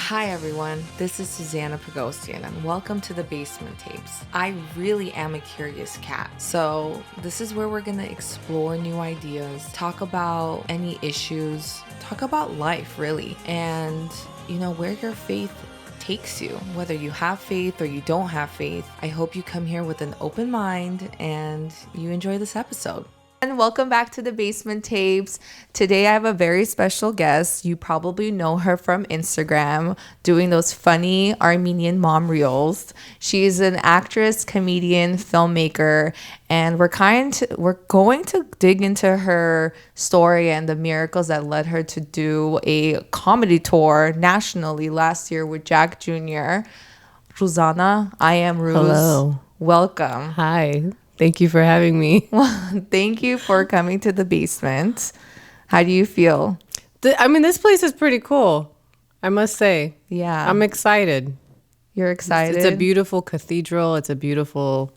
Hi everyone, this is Susanna Pogosyan and welcome to the Basement Tapes. I really am a curious cat, so this is where we're gonna explore new ideas, talk about any issues, talk about life really, and where your faith takes you, whether you have faith or you don't have faith. I hope you come here with an open mind and you enjoy this episode. And welcome back to the Basement Tapes. Today I have a very special guest. You probably know her from Instagram, doing those funny Armenian mom reels. She's an actress, comedian, filmmaker, and we're going to dig into her story and the miracles that led her to do a comedy tour nationally last year with Jack Jr. Ruzanna, I am Ruz. Hello. Welcome. Hi. Thank you for having me. Well, thank you for coming to the basement. How do you feel? This place is pretty cool, I must say. Yeah. I'm excited. You're excited? It's a beautiful cathedral. It's a beautiful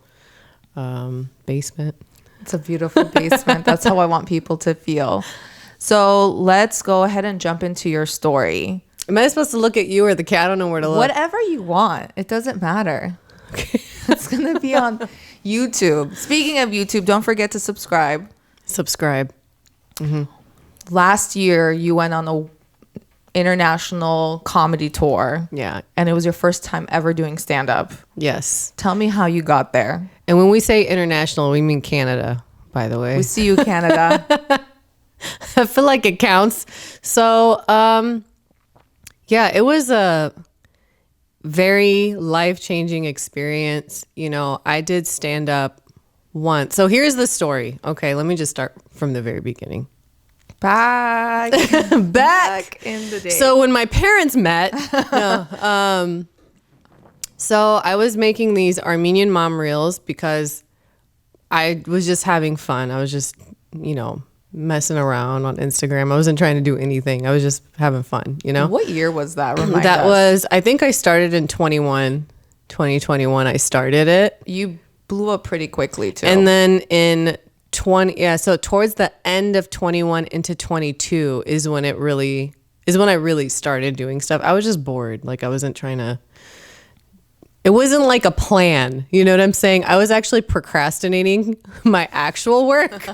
basement. It's a beautiful basement. That's how I want people to feel. So let's go ahead and jump into your story. Am I supposed to look at you or the cat? I don't know where to look. Whatever you want. It doesn't matter. Okay. It's going to be on YouTube. Speaking of YouTube, don't forget to subscribe. Mm-hmm. Last year, you went on a international comedy tour. Yeah. And it was your first time ever doing stand-up. Yes. Tell me how you got there. And when we say international, we mean Canada, by the way. We see you, Canada. I feel like it counts. So, yeah, it was a very life-changing experience. I did stand up once. So here's the story. Okay, let me just start from the very beginning. Back in the day. So when my parents met, so I was making these Armenian mom reels because I was just having fun. I was just, messing around on Instagram. I wasn't trying to do anything. I was just having fun, What year was that? I think I started in 2021. I started it. You blew up pretty quickly too. And then in so towards the end of 21 into 22 is when I really started doing stuff. I was just bored. Like I wasn't trying to, it wasn't like a plan. You know what I'm saying? I was actually procrastinating my actual work.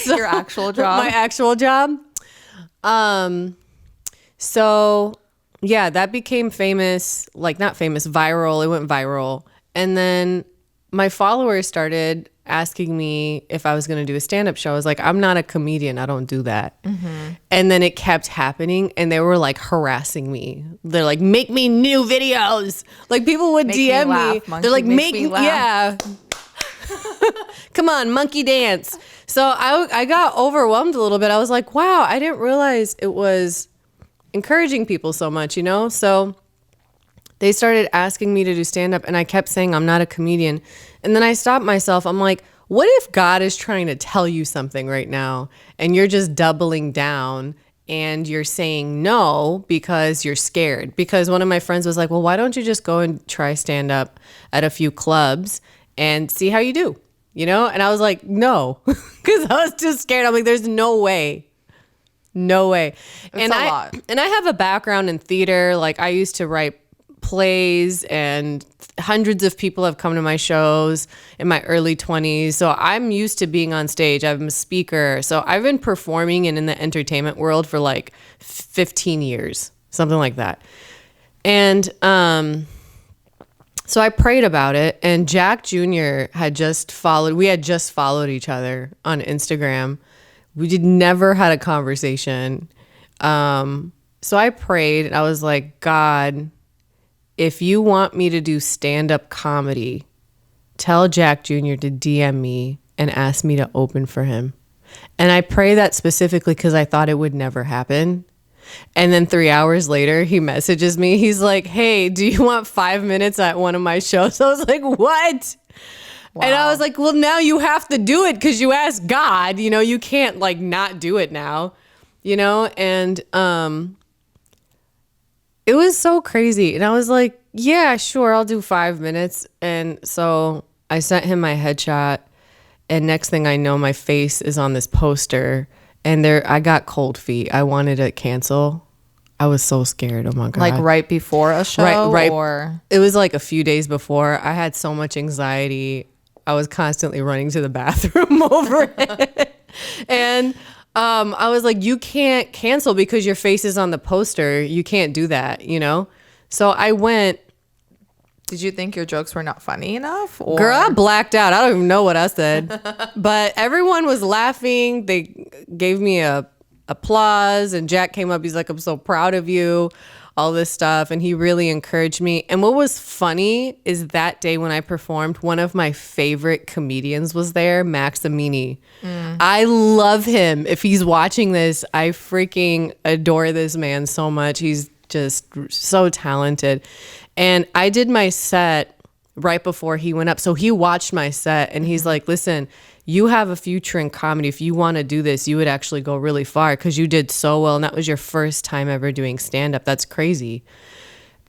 Your actual job? My actual job. So yeah, that became famous, like not famous, viral. It went viral. And then my followers started asking me if I was going to do a stand-up show. I was like, I'm not a comedian. I don't do that. Mm-hmm. And then it kept happening and they were like harassing me. They're like, make me new videos. Like people would DM me. Monkey, they're like, make me laugh. Yeah. Come on, monkey dance. So I got overwhelmed a little bit. I was like, wow, I didn't realize it was encouraging people so much, So they started asking me to do stand-up and I kept saying I'm not a comedian. And then I stopped myself. I'm like, what if God is trying to tell you something right now and you're just doubling down and you're saying no because you're scared? Because one of my friends was like, well, why don't you just go and try stand-up at a few clubs and see how you do? And I was like, no, because I was just scared. I'm like, there's no way. No way. It's a lot. And I have a background in theater. Like I used to write plays and hundreds of people have come to my shows in my early 20s. So I'm used to being on stage. I'm a speaker. So I've been performing and in the entertainment world for like 15 years, something like that. And so I prayed about it and Jack Jr. we had just followed each other on Instagram. We never had a conversation. So I prayed and I was like, God, if you want me to do stand-up comedy, tell Jack Jr. to DM me and ask me to open for him. And I pray that specifically because I thought it would never happen. And then 3 hours later, he messages me. He's like, hey, do you want 5 minutes at one of my shows? I was like, what? Wow. And I was like, well, now you have to do it because you asked God. You can't like not do it now, And it was so crazy. And I was like, yeah, sure, I'll do 5 minutes. And so I sent him my headshot. And next thing I know, my face is on this poster. And I got cold feet. I wanted to cancel. I was so scared. Oh my God. Like right before a show? Right. Or It was like a few days before. I had so much anxiety. I was constantly running to the bathroom over it. And I was like, you can't cancel because your face is on the poster. You can't do that, you know? So I went. did you think your jokes were not funny enough? Or? Girl, I blacked out. I don't even know what I said. But everyone was laughing. They gave me a applause, and Jack came up. He's like, I'm so proud of you, all this stuff. And he really encouraged me. And what was funny is that day when I performed, one of my favorite comedians was there, Max Amini. I love him. If he's watching this, I freaking adore this man so much. He's just so talented. And I did my set right before he went up. So he watched my set and he's like, listen, you have a future in comedy. If you want to do this, you would actually go really far because you did so well. And that was your first time ever doing stand-up. That's crazy.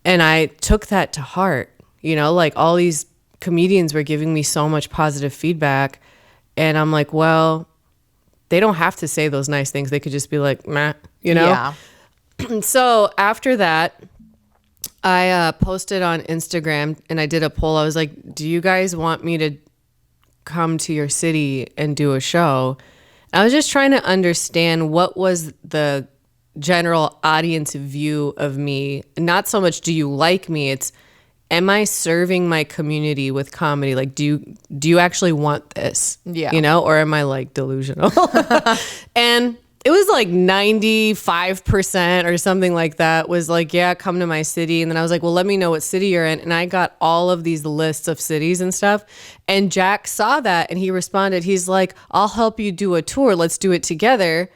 And I took that to heart. You know, like all these comedians were giving me so much positive feedback. And I'm like, well, they don't have to say those nice things. They could just be like, meh, you know? Yeah. So after that, I posted on Instagram and I did a poll. I was like, do you guys want me to come to your city and do a show? I was just trying to understand what was the general audience view of me. Not so much, do you like me? It's, am I serving my community with comedy? Like, do you actually want this? Yeah. You know, or am I like delusional? And it was like 95% or something like that was like, yeah, come to my city. And then I was like, well, let me know what city you're in. And I got all of these lists of cities and stuff. And Jack saw that and he responded. He's like, I'll help you do a tour. Let's do it together.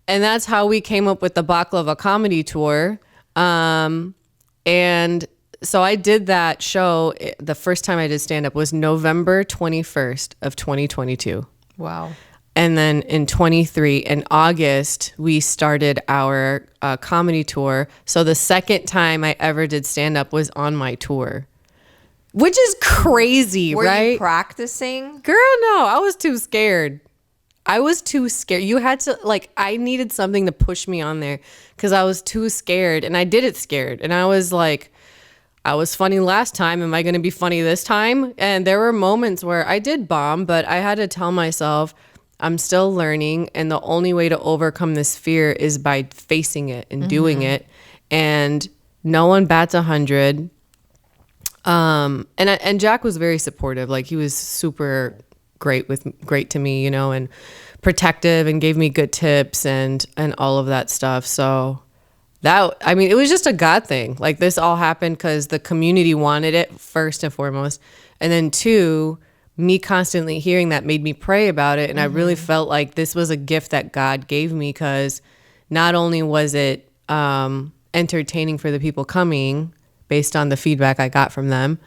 And that's how we came up with the Baklava Comedy Tour. And so I did that show. The first time I did stand-up was November 21st of 2022. Wow. And then in August, we started our comedy tour. So the second time I ever did stand-up was on my tour, which is crazy, Were right? you practicing? Girl, no, I was too scared. You had to, like, I needed something to push me on there because I was too scared. And I did it scared. And I was like, I was funny last time. Am I going to be funny this time? And there were moments where I did bomb, but I had to tell myself, I'm still learning, and the only way to overcome this fear is by facing it and doing it. And no one bats 100. And Jack was very supportive. Like, he was super great to me, you know, and protective, and gave me good tips and all of that stuff. So that, I mean, it was just a God thing. Like, this all happened because the community wanted it first and foremost, and then two, me constantly hearing that made me pray about it. And I really felt like this was a gift that God gave me, because not only was it entertaining for the people coming based on the feedback I got from them,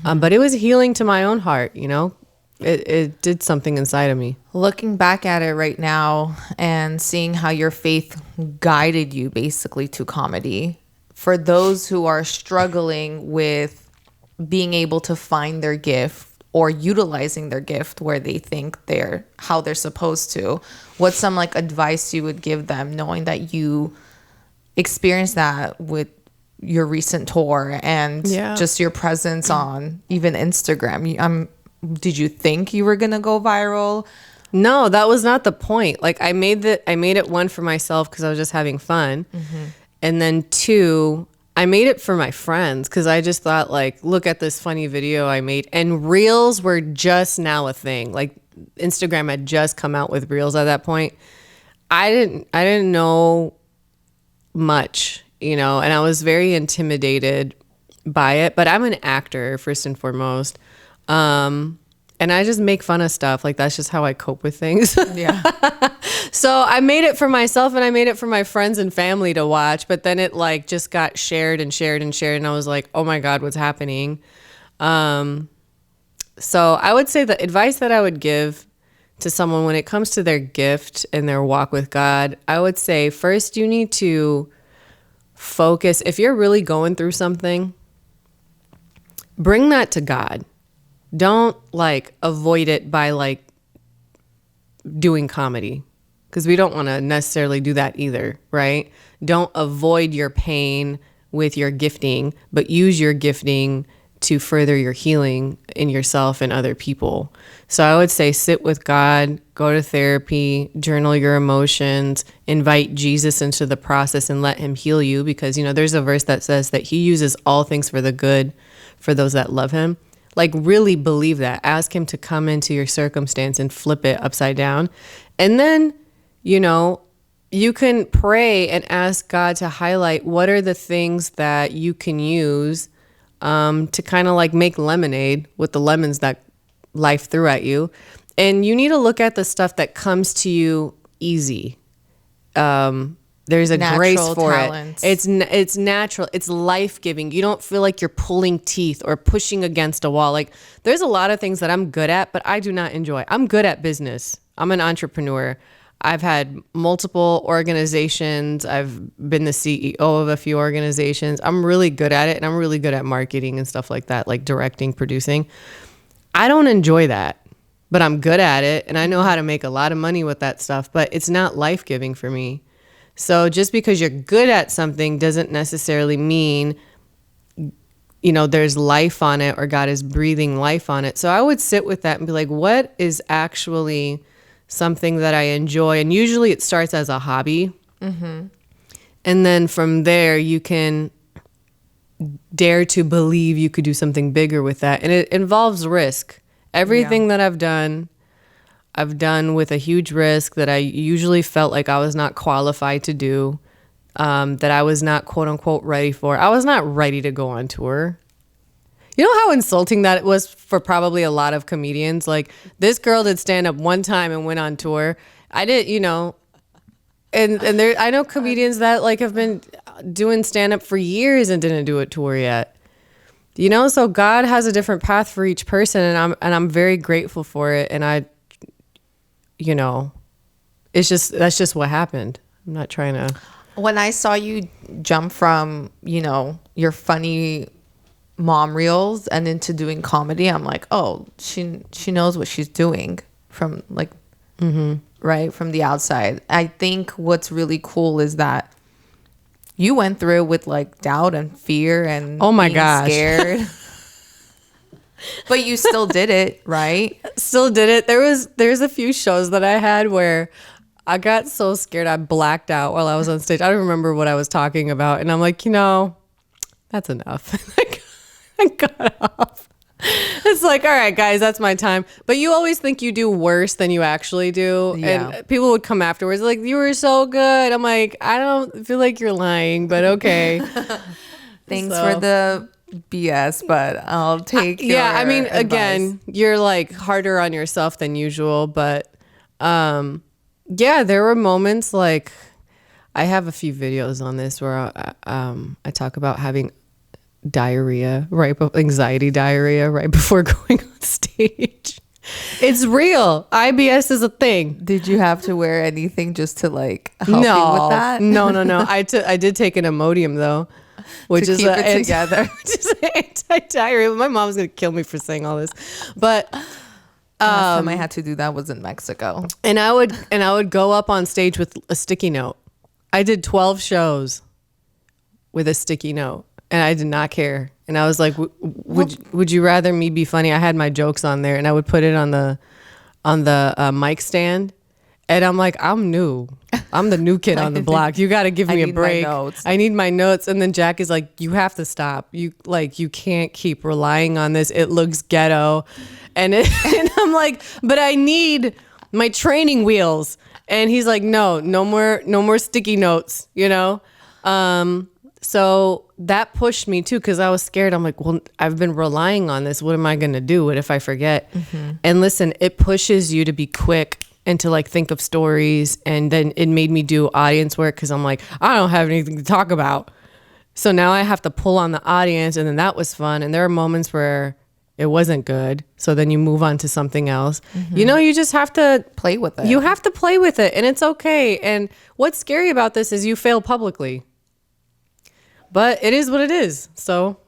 but it was healing to my own heart, you know? It did something inside of me. Looking back at it right now and seeing how your faith guided you basically to comedy, for those who are struggling with being able to find their gift or utilizing their gift where they think how they're supposed to, what's some like advice you would give them, knowing that you experienced that with your recent tour and just your presence on even Instagram? Did you think you were gonna go viral? No, that was not the point. Like, I made it, one, for myself because I was just having fun, and then two, I made it for my friends because I just thought, like, look at this funny video I made. And reels were just now a thing. Like, Instagram had just come out with reels at that point. I didn't know much, you know, and I was very intimidated by it. But I'm an actor first and foremost. And I just make fun of stuff. Like, that's just how I cope with things. Yeah. So I made it for myself, and I made it for my friends and family to watch. But then it like just got shared and shared and shared. And I was like, oh my God, what's happening? So I would say the advice that I would give to someone when it comes to their gift and their walk with God, I would say first you need to focus. If you're really going through something, bring that to God. Don't like avoid it by like doing comedy, because we don't want to necessarily do that either, right? Don't avoid your pain with your gifting, but use your gifting to further your healing in yourself and other people. So I would say sit with God, go to therapy, journal your emotions, invite Jesus into the process and let him heal you, because, you know, there's a verse that says that he uses all things for the good for those that love him. Like, really believe that. Ask him to come into your circumstance and flip it upside down. And then, you know, you can pray and ask God to highlight what are the things that you can use to kind of like make lemonade with the lemons that life threw at you. And you need to look at the stuff that comes to you easy. There's a natural grace for talents. It's natural. It's life-giving. You don't feel like you're pulling teeth or pushing against a wall. Like, there's a lot of things that I'm good at, but I do not enjoy. I'm good at business. I'm an entrepreneur. I've had multiple organizations. I've been the CEO of a few organizations. I'm really good at it, and I'm really good at marketing and stuff like that, like directing, producing. I don't enjoy that, but I'm good at it, and I know how to make a lot of money with that stuff, but it's not life-giving for me. So just because you're good at something doesn't necessarily mean, you know, there's life on it or God is breathing life on it. So I would sit with that and be like, what is actually something that I enjoy? And usually it starts as a hobby. Mm-hmm. And then from there, you can dare to believe you could do something bigger with that. And it involves risk. Everything that I've done with a huge risk that I usually felt like I was not qualified to do, that I was not, quote unquote, ready for. I was not ready to go on tour. You know how insulting that was for probably a lot of comedians? Like, this girl did stand up one time and went on tour. I did, you know, and there, I know comedians that like have been doing stand up for years and didn't do a tour yet. You know, so God has a different path for each person, and I'm very grateful for it. And I, you know, that's just what happened. I'm not trying to. When I saw you jump from, you know, your funny mom reels and into doing comedy, I'm like, oh, she knows what she's doing from like, right, from the outside. I think what's really cool is that you went through with like doubt and fear and oh my being gosh, scared. But you still did it, right? Still did it. There's a few shows that I had where I got so scared I blacked out while I was on stage. I don't remember what I was talking about, and I'm like, you know, that's enough. I got off. It's like, all right, guys, that's my time. But you always think you do worse than you actually do. Yeah. And people would come afterwards like, you were so good. I'm like, I don't feel like you're lying, but okay. Thanks for the BS, but I'll take your I mean, advice. Again, you're like harder on yourself than usual, but yeah, there were moments like, I have a few videos on this where I talk about having anxiety diarrhea right before going on stage. It's real. IBS is a thing. Did you have to wear anything just to like help you with that? No. I did take an Imodium though, which to is keep it together. Which is anti-diarrhea. My mom's gonna kill me for saying all this, but last time I had to do that was in Mexico, and I would go up on stage with a sticky note. I did 12 shows with a sticky note, and I did not care. And I was like, would you rather me be funny? I had my jokes on there, and I would put it on the mic stand. And I'm like, I'm new. I'm the new kid on the block. You got to give me a break. I need my notes. And then Jack is like, you have to stop. You can't keep relying on this. It looks ghetto. And I'm like, but I need my training wheels. And he's like, no more sticky notes, you know? So that pushed me too, because I was scared. I'm like, well, I've been relying on this. What am I going to do? What if I forget? Mm-hmm. And listen, it pushes you to be quick and to like think of stories. And then it made me do audience work, because I'm like, I don't have anything to talk about. So now I have to pull on the audience, and then that was fun. And there are moments where it wasn't good. So then you move on to something else. Mm-hmm. You know, you just have to play with it. You have to play with it, and it's okay. And what's scary about this is you fail publicly. But it is what it is. So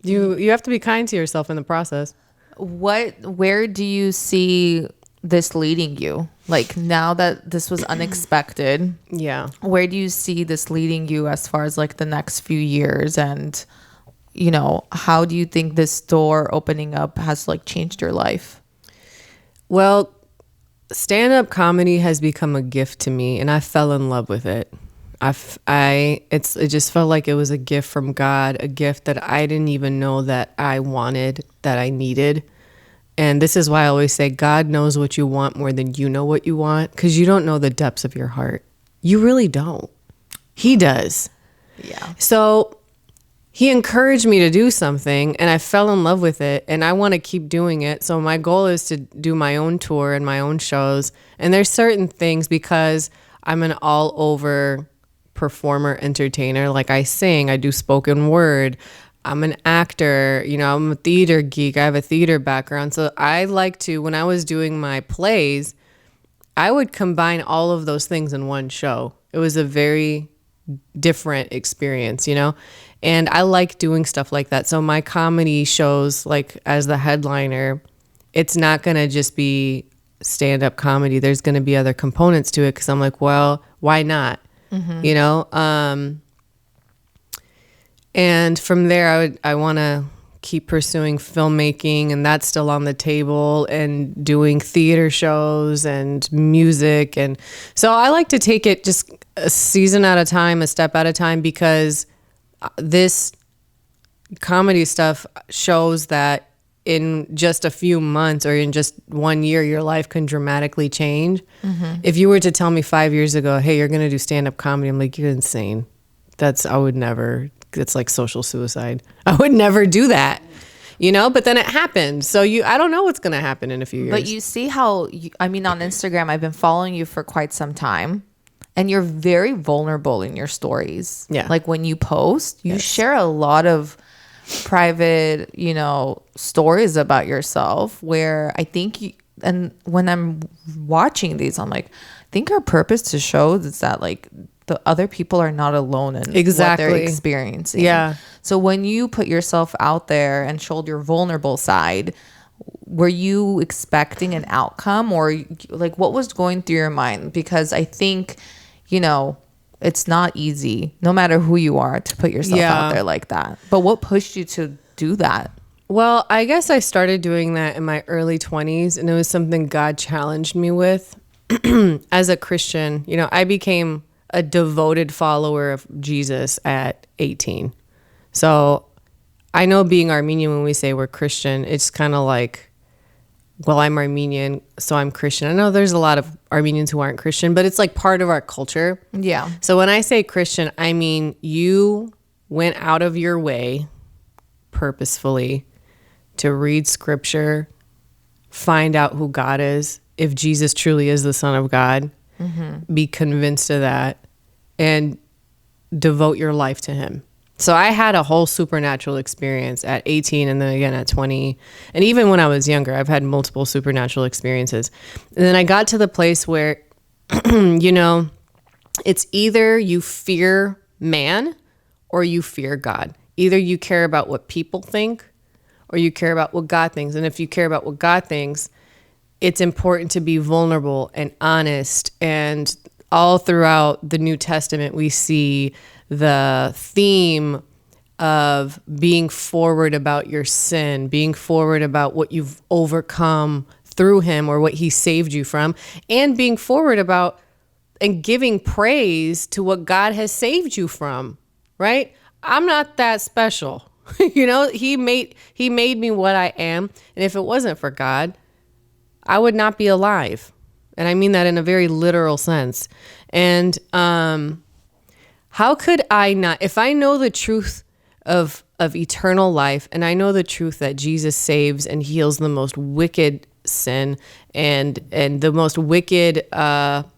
you have to be kind to yourself in the process. Where do you see this leading you? Like, now that this was unexpected, Yeah. where do you see this leading you as far as like the next few years? And, you know, how do you think this door opening up has like changed your life? Well, stand-up comedy has become a gift to me, and I fell in love with it. It just felt like it was a gift from God, a gift that I didn't even know that I wanted, that I needed. And this is why I always say God knows what you want more than you know what you want, because you don't know the depths of your heart. You really don't. He does. Yeah. So he encouraged me to do something, and I fell in love with it, and I want to keep doing it. So my goal is to do my own tour and my own shows. And there's certain things, because I'm an all over performer, entertainer. Like, I sing, I do spoken word, I'm an actor, you know, I'm a theater geek, I have a theater background. So I like to, when I was doing my plays, I would combine all of those things in one show. It was a very different experience, you know, and I like doing stuff like that. So my comedy shows, like as the headliner, it's not going to just be stand-up comedy. There's going to be other components to it, because I'm like, well, why not? You know, and from there, I want to keep pursuing filmmaking, and that's still on the table, and doing theater shows and music. And so I like to take it just a season at a time, a step at a time, because this comedy stuff shows that in just a few months or in just 1 year, your life can dramatically change. If you were to tell me 5 years ago, hey, you're going to do stand-up comedy, I'm like, you're insane. I would never, it's like social suicide. I would never do that, you know, but then it happened. So I don't know what's going to happen in a few years. But you see how, I mean, on Instagram, I've been following you for quite some time, and you're very vulnerable in your stories. Yeah. Like when you post, you share a lot of private, you know, stories about yourself, where I think and when I'm watching these, I'm like, I think our purpose to show is that like the other people are not alone in what they're experiencing. Yeah. So when you put yourself out there and showed your vulnerable side, were you expecting an outcome, or like what was going through your mind? Because I think, you know, it's not easy, no matter who you are, to put yourself out there like that. But what pushed you to do that? Well, I guess I started doing that in my early 20s, and it was something God challenged me with. As a Christian, you know, I became a devoted follower of Jesus at 18. So I know, being Armenian, when we say we're Christian, it's kind of like, well, I'm Armenian, so I'm Christian. I know there's a lot of Armenians who aren't Christian, but it's like part of our culture. Yeah. So when I say Christian, I mean you went out of your way purposefully to read scripture, find out who God is, if Jesus truly is the Son of God, be convinced of that, and devote your life to him. So I had a whole supernatural experience at 18, and then again at 20. And even when I was younger, I've had multiple supernatural experiences. And then I got to the place where, you know, it's either you fear man or you fear God. Either you care about what people think or you care about what God thinks. And if you care about what God thinks, it's important to be vulnerable and honest. And all throughout the New Testament, we see the theme of being forward about your sin, being forward about what you've overcome through him or what he saved you from, and being forward about and giving praise to what God has saved you from, right? I'm not that special. You know, he made me what I am. And if it wasn't for God, I would not be alive. And I mean that in a very literal sense. And how could I not, if I know the truth of eternal life, and I know the truth that Jesus saves and heals the most wicked sin and the most wicked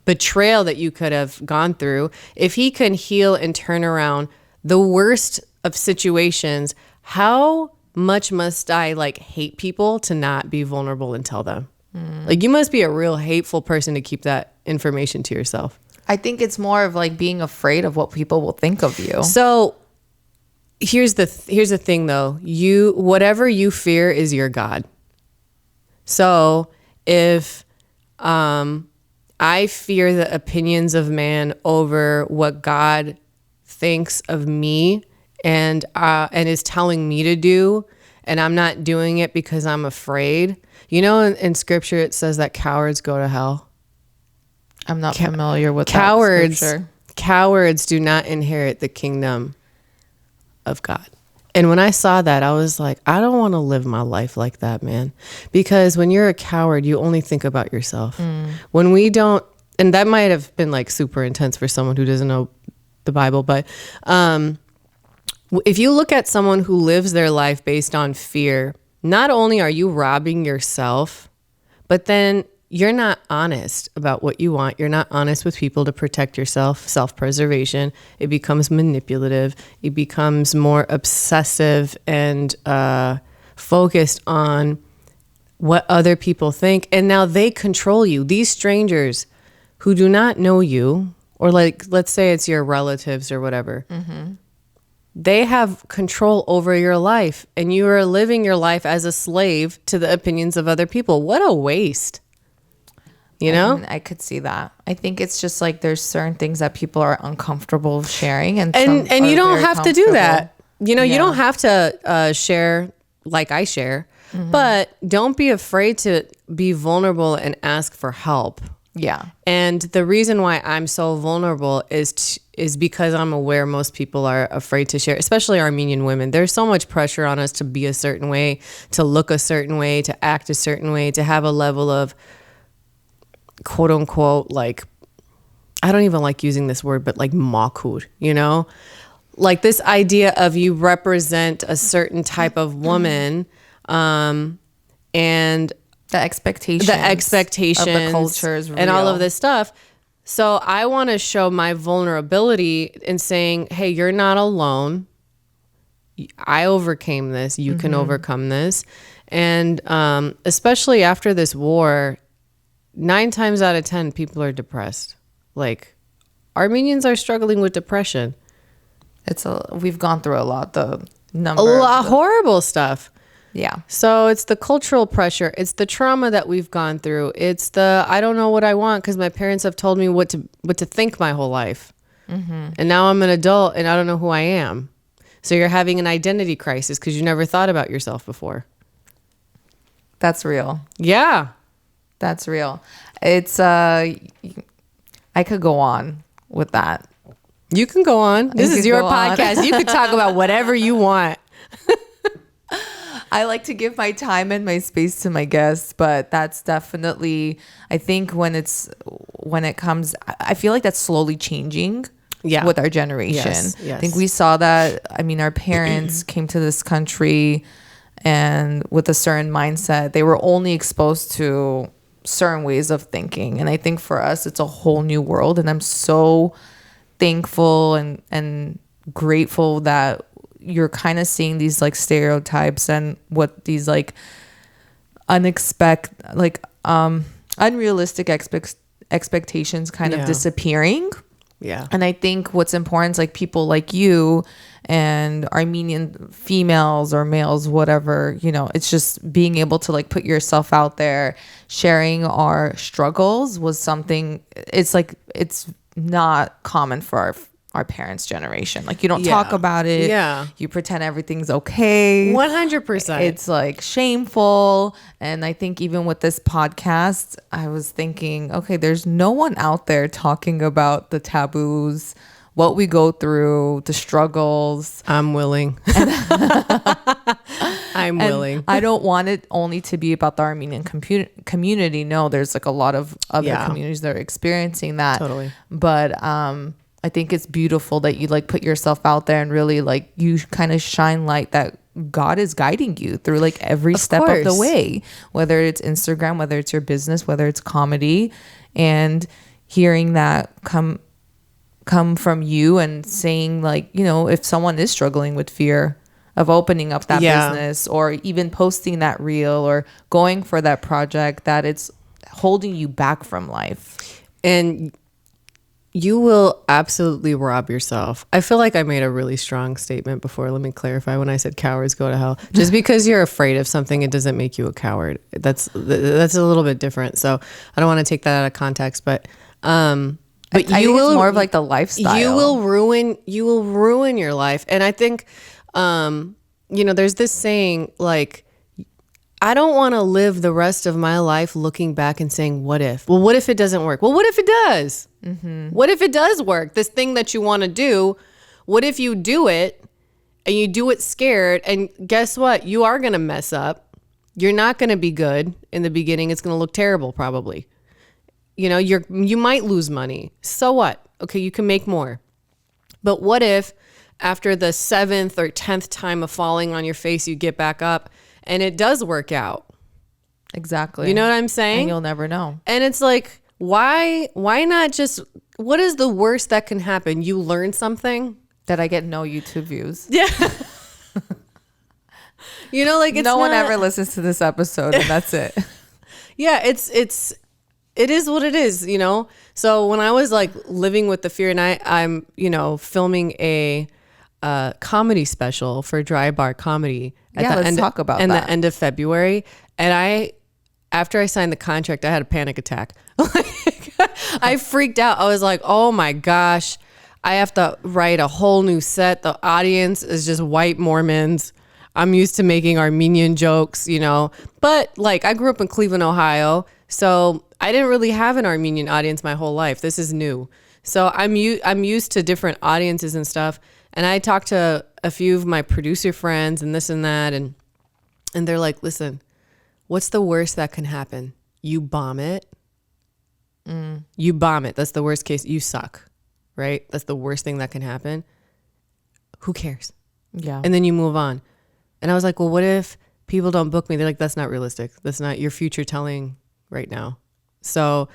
betrayal that you could have gone through, if he can heal and turn around the worst of situations, how much must I like hate people to not be vulnerable and tell them? Like, you must be a real hateful person to keep that information to yourself. I think it's more of like being afraid of what people will think of you. So here's the thing though. Whatever you fear is your God. So if I fear the opinions of man over what God thinks of me and is telling me to do, and I'm not doing it because I'm afraid. You know, in scripture it says that cowards go to hell. I'm not familiar with Cowards. that scripture. Cowards do not inherit the kingdom of God. And when I saw that, I was like, I don't want to live my life like that, man. Because when you're a coward, you only think about yourself. When we don't, and that might have been like super intense for someone who doesn't know the Bible, but if you look at someone who lives their life based on fear, not only are you robbing yourself, but then you're not honest about what you want. You're not honest with people to protect yourself, self-preservation. It becomes manipulative. It becomes more obsessive and focused on what other people think. And now they control you. These strangers who do not know you, or like, let's say it's your relatives or whatever, they have control over your life, and you are living your life as a slave to the opinions of other people. What a waste. You know? I could see that. I think it's just like there's certain things that people are uncomfortable sharing, and you don't have to do that. You know, Yeah. you don't have to share like I share, but don't be afraid to be vulnerable and ask for help. Yeah. And the reason why I'm so vulnerable is because I'm aware most people are afraid to share, especially Armenian women. There's so much pressure on us to be a certain way, to look a certain way, to act a certain way, to have a level of quote unquote, like, I don't even like using this word, but like makud, you know, like this idea of you represent a certain type of woman, and The expectations the of the culture is real. and all of this stuff. So I want to show my vulnerability in saying, hey, you're not alone. I overcame this. You can overcome this. And especially after this war, 9 times out of 10, people are depressed. Like, Armenians are struggling with depression. We've gone through a lot. The number, A lot horrible stuff. yeah, So it's the cultural pressure. It's the trauma that we've gone through. It's the I don't know what I want because my parents have told me what to think my whole life, and now I'm an adult and I don't know who I am. So you're having an identity crisis because you never thought about yourself before. that's real. Yeah. That's real. It's I could go on with that. You can go on. This You is can your go on. podcast. You can talk about whatever you want. I like to give my time and my space to my guests, but that's definitely, I think when it comes, I feel like that's slowly changing. Yeah. With our generation. Yes. I think we saw that. I mean, our parents came to this country and with a certain mindset, they were only exposed to certain ways of thinking. And I think for us, it's a whole new world. And I'm so thankful and grateful that you're kind of seeing these like stereotypes and what these like unrealistic expectations kind of disappearing. Yeah. And I think what's important is like people like you and Armenian females or males, whatever, you know, it's just being able to like put yourself out there, sharing our struggles was something, it's like, it's not common for our parents' generation. Like you don't talk about it. Yeah. You pretend everything's okay. 100%. It's like shameful. And I think even with this podcast, I was thinking, okay, there's no one out there talking about the taboos, what we go through, the struggles. I'm willing. I'm willing. I don't want it only to be about the Armenian community. No, there's like a lot of other communities that are experiencing that. Totally. But I think it's beautiful that you like put yourself out there and really like you kind of shine light that God is guiding you through like every step of the way, whether it's Instagram, whether it's your business, whether it's comedy, and hearing that come from you and saying like, you know, if someone is struggling with fear of opening up that business or even posting that reel or going for that project, that it's holding you back from life. And You will absolutely rob yourself. I feel like I made a really strong statement before. Let me clarify. When I said cowards go to hell, just because you're afraid of something, it doesn't make you a coward. That's a little bit different. So I don't want to take that out of context, but I think it's more of like the lifestyle. You will ruin your life. And I think, there's this saying like, I don't want to live the rest of my life looking back and saying, what if? Well, what if it doesn't work? Well, what if it does? Mm-hmm. What if it does work? This thing that you want to do, what if you do it and you do it scared? And guess what? You are going to mess up. You're not going to be good in the beginning. It's going to look terrible probably. You might lose money. So what? Okay, you can make more. But what if after the 7th or 10th time of falling on your face, you get back up and it does work out? Exactly. You know what I'm saying? And you'll never know. And it's like, why not just, what is the worst that can happen? You learn something? That I get no YouTube views. Yeah. It's no one ever listens to this episode and that's it. Yeah, it is what it is, So when I was like living with the fear, and I'm filming a comedy special for Dry Bar Comedy let's talk about that. the end of February. And after I signed the contract, I had a panic attack. I freaked out. I was like, oh my gosh, I have to write a whole new set. The audience is just white Mormons. I'm used to making Armenian jokes, but like I grew up in Cleveland, Ohio. So I didn't really have an Armenian audience my whole life. This is new. So I'm used to different audiences and stuff. And I talked to a few of my producer friends and this and that. And they're like, listen, what's the worst that can happen? You bomb it. You bomb it. That's the worst case. You suck, right? That's the worst thing that can happen. Who cares? Yeah. And then you move on. And I was like, well, what if people don't book me? They're like, that's not realistic. That's not your future telling right now. So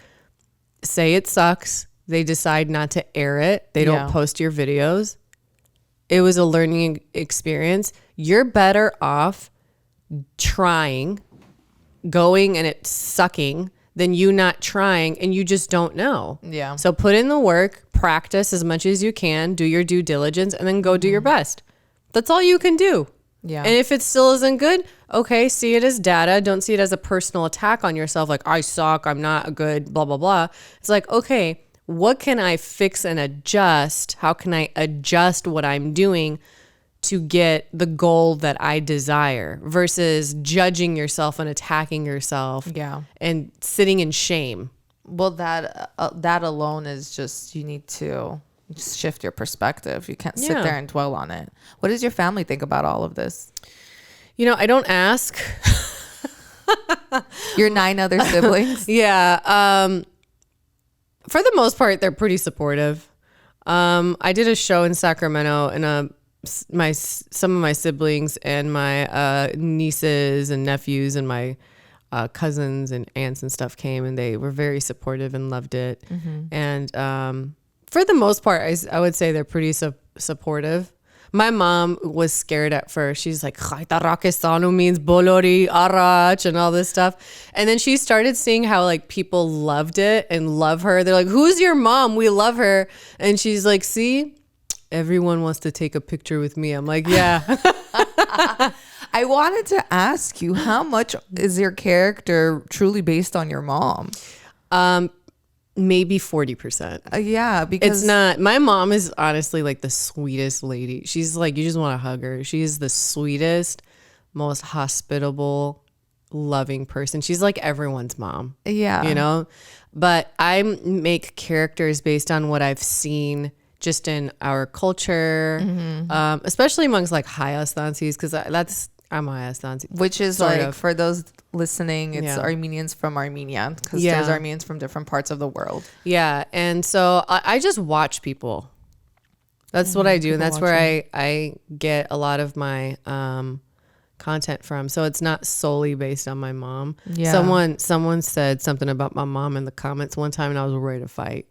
say it sucks. They decide not to air it. They don't post your videos. It was a learning experience. You're better off trying, going and it sucking than you not trying and you just don't know. Yeah. So put in the work, practice as much as you can, do your due diligence, and then go do your best. That's all you can do. Yeah. And if it still isn't good, okay, see it as data. Don't see it as a personal attack on yourself. Like, I suck, I'm not good, blah, blah, blah. It's like, okay, what can I fix and adjust? How can I adjust what I'm doing to get the goal that I desire versus judging yourself and attacking yourself and sitting in shame? Well, that alone is just, you need to shift your perspective. You can't sit there and dwell on it. What does your family think about all of this? I don't ask. Your 9 other siblings? Yeah. For the most part, they're pretty supportive. I did a show in Sacramento and some of my siblings and my nieces and nephews and my cousins and aunts and stuff came, and they were very supportive and loved it. Mm-hmm. And for the most part, I would say they're pretty supportive. My mom was scared at first. She's like, "Sanu means bolori, arach," and all this stuff. And then she started seeing how like people loved it and love her. They're like, "Who's your mom? We love her." And she's like, "See, everyone wants to take a picture with me." I'm like, "Yeah." I wanted to ask you, how much is your character truly based on your mom? Maybe 40%. Yeah, because it's not. My mom is honestly like the sweetest lady. She's like, you just want to hug her. She's the sweetest, most hospitable, loving person. She's like everyone's mom. Yeah. But I make characters based on what I've seen just in our culture, especially amongst like high Astansis, because I'm high Astansi. Which is like, for those listening, it's Armenians from Armenia, because there's Armenians from different parts of the world. Yeah. And so I just watch people. That's what I do. And that's where I get a lot of my content from. So it's not solely based on my mom. Yeah. Someone said something about my mom in the comments one time and I was ready to fight.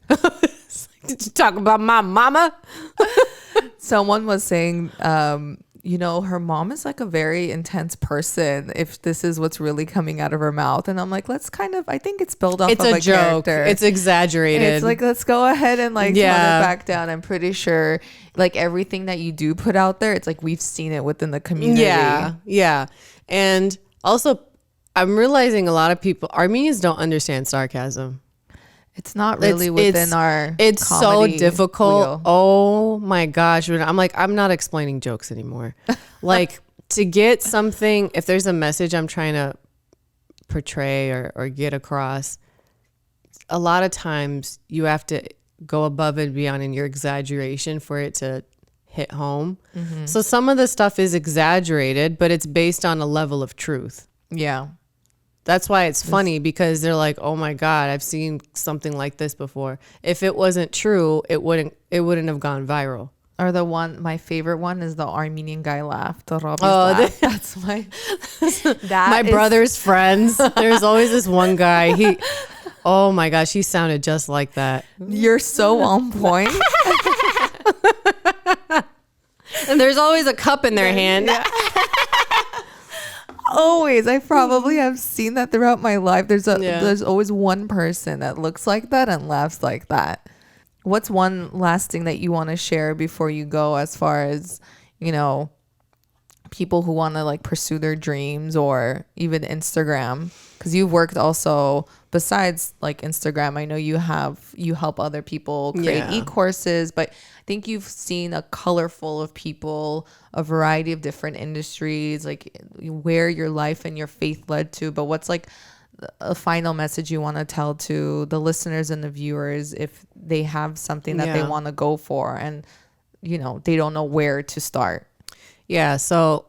Did you talk about my mama? Someone was saying, her mom is like a very intense person if this is what's really coming out of her mouth. And I'm like, I think it's built off It's of a joke. character. It's exaggerated. It's like, let's go ahead and like tone it back down. I'm pretty sure like everything that you do put out there, it's like we've seen it within the community. Yeah. And also, I'm realizing a lot of people, Armenians don't understand sarcasm. It's not really within our It's so comedy difficult. wheel. Oh my gosh. I'm like, I'm not explaining jokes anymore. Like to get something, if there's a message I'm trying to portray or get across, a lot of times you have to go above and beyond in your exaggeration for it to hit home. Mm-hmm. So some of the stuff is exaggerated, but it's based on a level of truth. Yeah. That's why it's funny, because they're like, oh my God, I've seen something like this before. If it wasn't true, it wouldn't have gone viral. Or my favorite one is the Armenian guy laugh. The Robbie's laugh. That's my brother's friends. There's always this one guy. Oh my gosh, he sounded just like that. You're so on point. And there's always a cup in their hand. Yeah. Always. I probably have seen that throughout my life. There's always one person that looks like that and laughs like that. What's one last thing that you want to share before you go, as far as, people who want to like pursue their dreams, or even Instagram? Because you've worked also besides like Instagram. I know you help other people create e-courses, but I think you've seen a colorful of people, a variety of different industries, like where your life and your faith led to. But what's like a final message you want to tell to the listeners and the viewers if they have something that they want to go for and, they don't know where to start? Yeah. So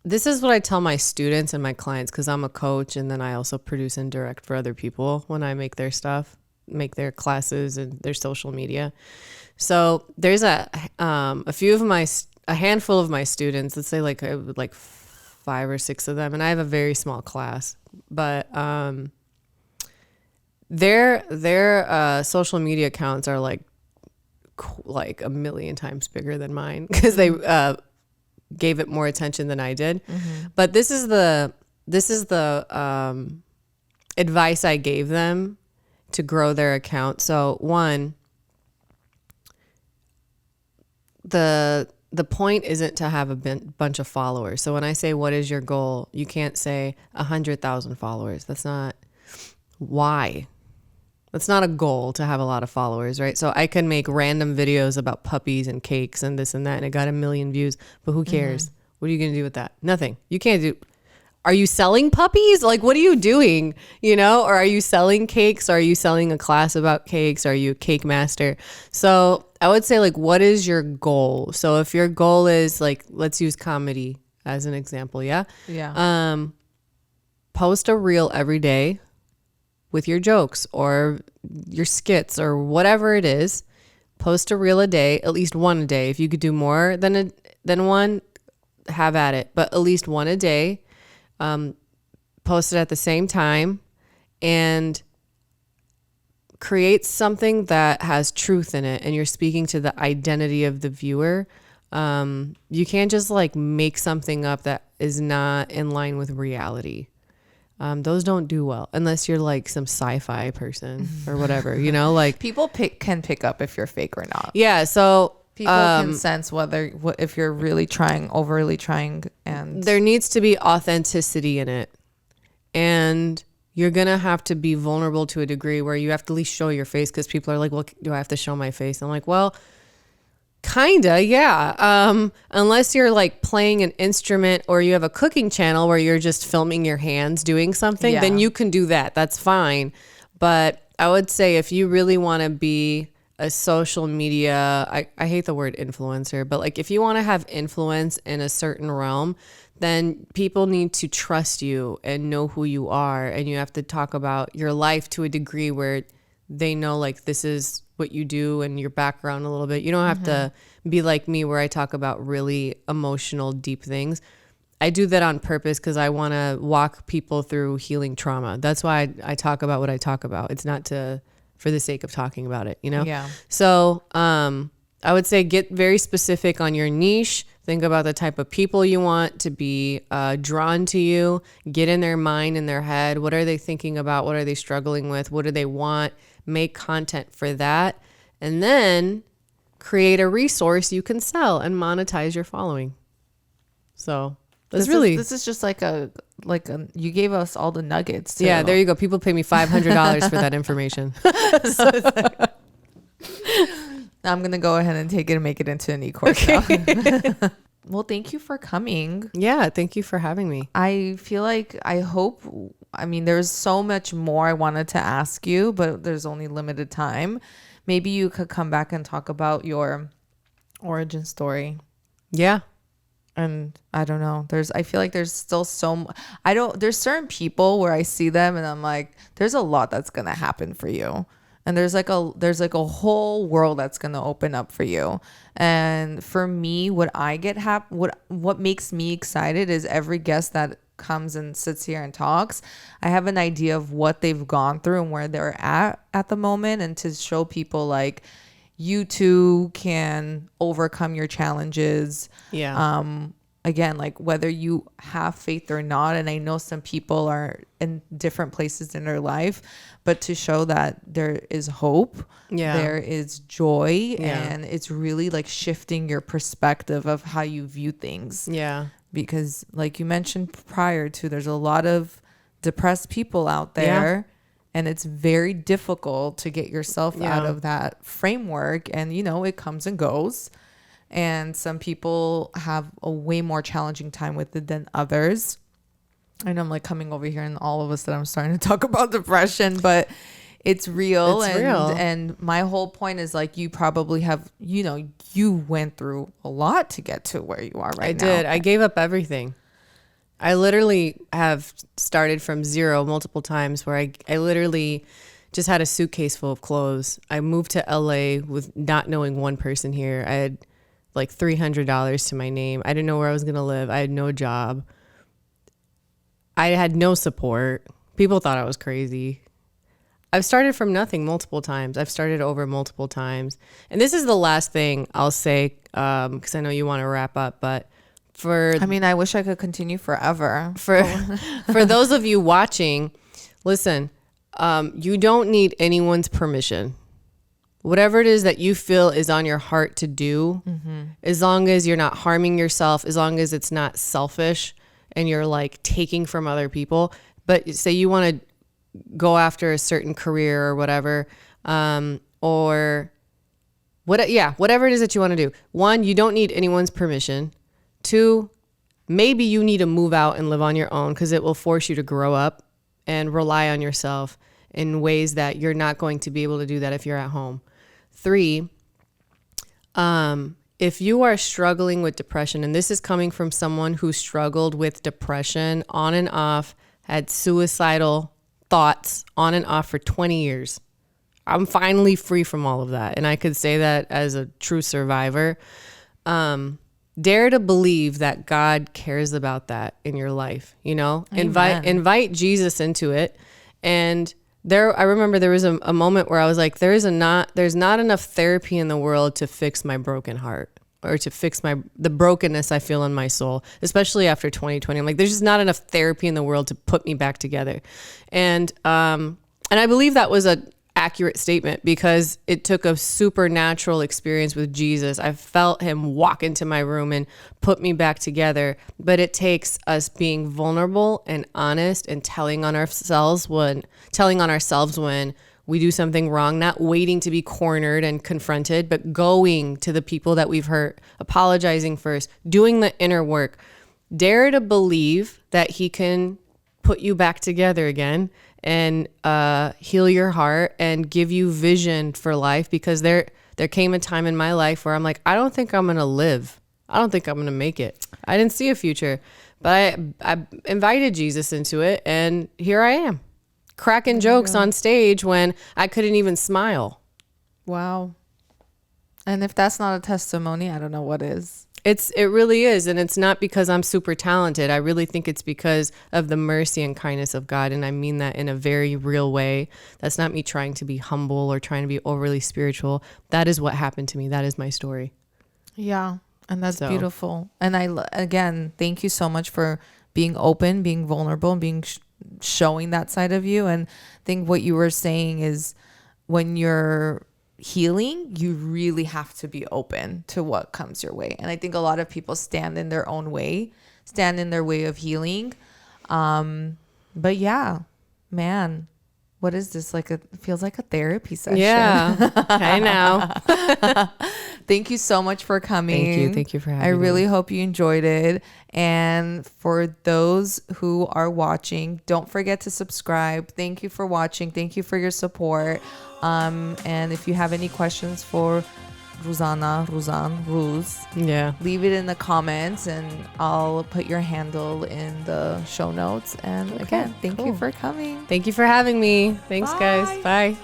this is what I tell my students and my clients, because I'm a coach, and then I also produce and direct for other people when I make their stuff, make their classes and their social media. So there's a handful of my students, let's say like 5 or 6 of them, and I have a very small class, but their social media accounts are like a million times bigger than mine, because they gave it more attention than I did. Mm-hmm. But this is the advice I gave them to grow their account. So one, the point isn't to have a bunch of followers. So when I say, what is your goal? You can't say 100,000 followers. That's not why. That's not a goal to have a lot of followers, right? So I can make random videos about puppies and cakes and this and that, and it got 1 million views, but who cares? Mm-hmm. What are you going to do with that? Nothing. You can't do. Are you selling puppies? Like, what are you doing? Or are you selling cakes? Are you selling a class about cakes? Are you a cake master? So I would say, like, what is your goal? So if your goal is like, let's use comedy as an example. Yeah. Yeah. Post a reel every day with your jokes or your skits or whatever it is. Post a reel a day, at least one a day. If you could do more than one, have at it, but at least one a day. Post it at the same time and create something that has truth in it, and you're speaking to the identity of the viewer. You can't just like make something up that is not in line with reality. Those don't do well unless you're like some sci-fi person or whatever, like people can pick up if you're fake or not. Yeah. So people can sense if you're really overly trying, and there needs to be authenticity in it. And you're going to have to be vulnerable to a degree where you have to at least show your face, because people are like, well, do I have to show my face? I'm like, well, kinda, yeah. Unless you're like playing an instrument or you have a cooking channel where you're just filming your hands doing something, then you can do that. That's fine. But I would say if you really want to be a social media, I hate the word influencer, but like if you want to have influence in a certain realm, then people need to trust you and know who you are. And you have to talk about your life to a degree where they know like this is what you do and your background a little bit. You don't have to be like me where I talk about really emotional, deep things. I do that on purpose because I want to walk people through healing trauma. That's why I talk about what I talk about. It's not for the sake of talking about it, Yeah. So I would say get very specific on your niche. Think about the type of people you want to be drawn to you. Get in their mind, in their head. What are they thinking about? What are they struggling with? What do they want? Make content for that. And then create a resource you can sell and monetize your following. So this is just like a you gave us all the nuggets too. Yeah, there you go. People pay me $500 for that information. So it's like, I'm gonna go ahead and take it and make it into an e-course. Okay. Well, thank you for coming. Yeah, thank you for having me. I feel like there's so much more I wanted to ask you, but there's only limited time. Maybe you could come back and talk about your origin story. Yeah. And I don't know. I feel like there's still there's certain people where I see them and I'm like, there's a lot that's gonna happen for you. And there's like a whole world that's going to open up for you. And for me, what makes me excited is every guest that comes and sits here and talks, I have an idea of what they've gone through and where they're at the moment, and to show people like you too can overcome your challenges. Yeah. Again, like whether you have faith or not, and I know some people are in different places in their life, but to show that there is hope, there is joy, and it's really like shifting your perspective of how you view things. Yeah. Because like you mentioned prior to, there's a lot of depressed people out there, and it's very difficult to get yourself out of that framework. And, it comes and goes. And some people have a way more challenging time with it than others. I know I'm like coming over here and all of us that I'm starting to talk about depression, but it's real. And my whole point is like, you probably have, you went through a lot to get to where you are right now. I did. I gave up everything. I literally have started from zero multiple times where I literally just had a suitcase full of clothes. I moved to LA with not knowing one person here. I had like $300 to my name. I didn't know where I was going to live. I had no job. I had no support. People thought I was crazy. I've started from nothing multiple times. I've started over multiple times. And this is the last thing I'll say, because I know you want to wrap up, but I wish I could continue forever. For those of you watching, listen, you don't need anyone's permission. Whatever it is that you feel is on your heart to do, as long as you're not harming yourself, as long as it's not selfish and you're like taking from other people. But say you want to go after a certain career or whatever, whatever it is that you want to do. 1, you don't need anyone's permission. 2, maybe you need to move out and live on your own, because it will force you to grow up and rely on yourself in ways that you're not going to be able to do that if you're at home. 3, if you are struggling with depression, and this is coming from someone who struggled with depression on and off, had suicidal thoughts on and off for 20 years. I'm finally free from all of that. And I could say that as a true survivor. Dare to believe that God cares about that in your life, invite Jesus into it. And I remember there was a moment where I was like, there's not enough therapy in the world to fix my broken heart, or to fix the brokenness I feel in my soul, especially after 2020. I'm like, there's just not enough therapy in the world to put me back together. And I believe that was a accurate statement, because it took a supernatural experience with Jesus. I felt him walk into my room and put me back together. But it takes us being vulnerable and honest and telling on ourselves when we do something wrong, not waiting to be cornered and confronted, but going to the people that we've hurt, apologizing first, doing the inner work. Dare to believe that he can put you back together again and heal your heart and give you vision for life. Because there came a time in my life where I'm like, I don't think I'm going to live. I don't think I'm going to make it. I didn't see a future, but I invited Jesus into it, and here I am, cracking jokes on stage when I couldn't even smile. Wow. And if that's not a testimony, I don't know what is. It really is. And it's not because I'm super talented. I really think it's because of the mercy and kindness of God. And I mean that in a very real way. That's not me trying to be humble or trying to be overly spiritual. That is what happened to me. That is my story. Yeah. And that's beautiful. And again, thank you so much for being open, being vulnerable, and being showing that side of you. And I think what you were saying is when you're healing, you really have to be open to what comes your way. And I think a lot of people stand in their own way, stand in their way of healing. But yeah, man, what is this? It feels like a therapy session. Yeah, I know. Thank you so much for coming. Thank you for having me. I really hope you enjoyed it. And for those who are watching, don't forget to subscribe. Thank you for watching. Thank you for your support. And if you have any questions for Ruz, yeah, leave it in the comments and I'll put your handle in the show notes. And again, thank you for coming. Thank you for having me. Thanks, guys. Bye.